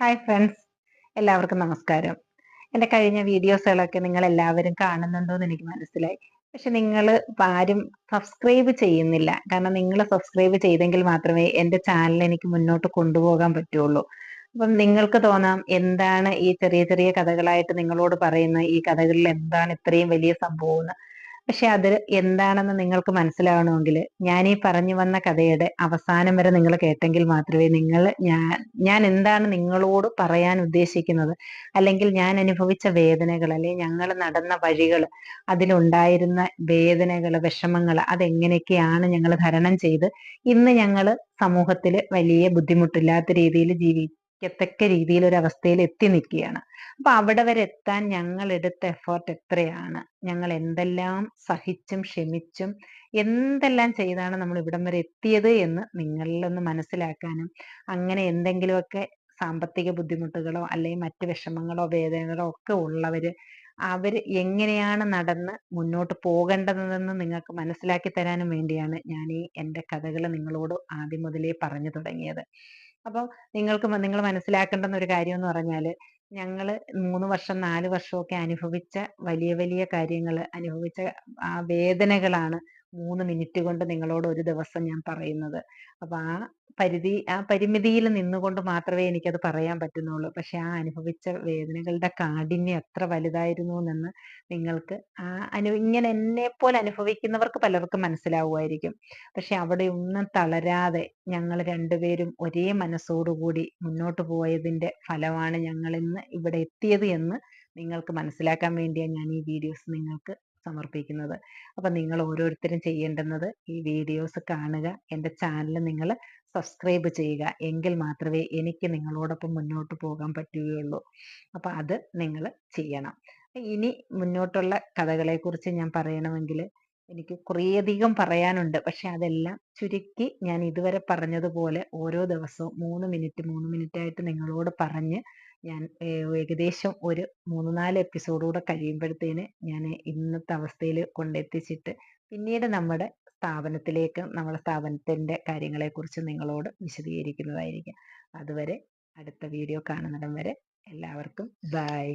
Hi friends, എല്ലാവർക്കും നമസ്കാരം. എൻ്റെ കഴിഞ്ഞ വീഡിയോസുകളൊക്കെ നിങ്ങൾ എല്ലാവരും കാണുന്നുണ്ടോന്ന് എനിക്ക് മനസ്സിലായി. പക്ഷെ നിങ്ങൾ ആരും സബ്സ്ക്രൈബ് ചെയ്യുന്നില്ല. കാരണം നിങ്ങൾ സബ്സ്ക്രൈബ് ചെയ്തെങ്കിൽ മാത്രമേ എൻ്റെ ചാനൽ എനിക്ക് മുന്നോട്ട് കൊണ്ടുപോകാൻ പറ്റുള്ളൂ. അപ്പം നിങ്ങൾക്ക് തോന്നാം എന്താണ് ഈ ചെറിയ ചെറിയ കഥകളായിട്ട് നിങ്ങളോട് പറയുന്ന ഈ കഥകളിൽ എന്താണ് ഇത്രയും വലിയ സംഭവം എന്ന്. പക്ഷെ അത് എന്താണെന്ന് നിങ്ങൾക്ക് മനസ്സിലാവണമെങ്കിൽ ഞാൻ ഈ പറഞ്ഞു വന്ന കഥയുടെ അവസാനം വരെ നിങ്ങൾ കേട്ടെങ്കിൽ മാത്രമേ ഞാൻ എന്താണ് നിങ്ങളോട് പറയാൻ ഉദ്ദേശിക്കുന്നത്, അല്ലെങ്കിൽ ഞാൻ അനുഭവിച്ച വേദനകൾ, അല്ലെങ്കിൽ ഞങ്ങൾ നടന്ന വഴികൾ, അതിലുണ്ടായിരുന്ന വേദനകൾ, വിഷമങ്ങൾ, അതെങ്ങനെയൊക്കെയാണ് ഞങ്ങൾ തരണം ചെയ്ത് ഇന്ന് ഞങ്ങൾ സമൂഹത്തിൽ വലിയ ബുദ്ധിമുട്ടില്ലാത്ത രീതിയിൽ ജീവിക്കത്തക്ക രീതിയിൽ ഒരു അവസ്ഥയിൽ എത്തി നിൽക്കുകയാണ്. അപ്പൊ അവിടെ വരെ എത്താൻ ഞങ്ങൾ എടുത്ത എഫേർട്ട് എത്രയാണ്, ഞങ്ങൾ എന്തെല്ലാം സഹിച്ചും ക്ഷമിച്ചും എന്തെല്ലാം ചെയ്താണ് നമ്മൾ ഇവിടം വരെ എത്തിയത് എന്ന് നിങ്ങളിലൊന്ന് മനസ്സിലാക്കാനും, അങ്ങനെ എന്തെങ്കിലുമൊക്കെ സാമ്പത്തിക ബുദ്ധിമുട്ടുകളോ അല്ലെങ്കിൽ മറ്റ് വിഷമങ്ങളോ വേദനകളോ ഒക്കെ ഉള്ളവര് അവര് എങ്ങനെയാണ് നടന്ന് മുന്നോട്ട് പോകേണ്ടതെന്ന് നിങ്ങൾക്ക് മനസ്സിലാക്കി തരാനും വേണ്ടിയാണ് ഞാൻ ഈ എൻ്റെ കഥകൾ നിങ്ങളോട് ആദ്യം മുതലേ പറഞ്ഞു തുടങ്ങിയത്. അപ്പോൾ നിങ്ങൾ മനസ്സിലാക്കേണ്ടുന്ന ഒരു കാര്യം എന്ന് പറഞ്ഞാല്, ഞങ്ങള് 3 വർഷം 4 വർഷമൊക്കെ അനുഭവിച്ച വലിയ വലിയ കാര്യങ്ങൾ, അനുഭവിച്ച ആ വേദനകളാണ് 3 മിനിറ്റ് കൊണ്ട് നിങ്ങളോട് ഒരു ദിവസം ഞാൻ പറയുന്നത്. അപ്പൊ ആ പരിമിതിയിൽ നിന്നുകൊണ്ട് മാത്രമേ എനിക്കത് പറയാൻ പറ്റുന്നുള്ളൂ. പക്ഷെ ആ അനുഭവിച്ച വേദനകളുടെ കാഠിന്യം എത്ര വലുതായിരുന്നു എന്ന് നിങ്ങൾക്ക് ഇങ്ങനെ എന്നെപ്പോലെ അനുഭവിക്കുന്നവർക്ക് പലർക്കും മനസ്സിലാവുമായിരിക്കും. പക്ഷെ അവിടെ ഒന്നും തളരാതെ ഞങ്ങൾ രണ്ടുപേരും ഒരേ മനസ്സോടുകൂടി മുന്നോട്ട് പോയതിന്റെ ഫലമാണ് ഞങ്ങൾ ഇന്ന് ഇവിടെ എത്തിയത് എന്ന് നിങ്ങൾക്ക് മനസ്സിലാക്കാൻ വേണ്ടിയാണ് ഞാൻ ഈ വീഡിയോസ് നിങ്ങൾക്ക് സമർപ്പിക്കുന്നത്. അപ്പൊ നിങ്ങൾ ഓരോരുത്തരും ചെയ്യേണ്ടുന്നത് ഈ വീഡിയോസ് കാണുക, എൻ്റെ ചാനൽ നിങ്ങൾ സബ്സ്ക്രൈബ് ചെയ്യുക. എങ്കിൽ മാത്രമേ എനിക്ക് നിങ്ങളോടൊപ്പം മുന്നോട്ട് പോകാൻ പറ്റുകയുള്ളൂ. അപ്പൊ അത് നിങ്ങൾ ചെയ്യണം. ഇനി മുന്നോട്ടുള്ള കഥകളെ കുറിച്ച് ഞാൻ പറയണമെങ്കിൽ എനിക്ക് കുറേയധികം പറയാനുണ്ട്. പക്ഷെ അതെല്ലാം ചുരുക്കി ഞാൻ ഇതുവരെ പറഞ്ഞതുപോലെ ഓരോ ദിവസവും 3 മിനിറ്റ് 3 മിനിറ്റ് ആയിട്ട് നിങ്ങളോട് പറഞ്ഞ് ഞാൻ ഏകദേശം ഒരു 3, 4 എപ്പിസോഡൂടെ കഴിയുമ്പോഴത്തേന് ഞാൻ ഇന്നത്തെ അവസ്ഥയിൽ കൊണ്ടെത്തിച്ചിട്ട് പിന്നീട് നമ്മുടെ സ്ഥാപനത്തിന്റെ കാര്യങ്ങളെക്കുറിച്ച് നിങ്ങളോട് വിശദീകരിക്കുന്നതായിരിക്കും. അതുവരെ അടുത്ത വീഡിയോ കാണുന്നിടം വരെ എല്ലാവർക്കും ബൈ.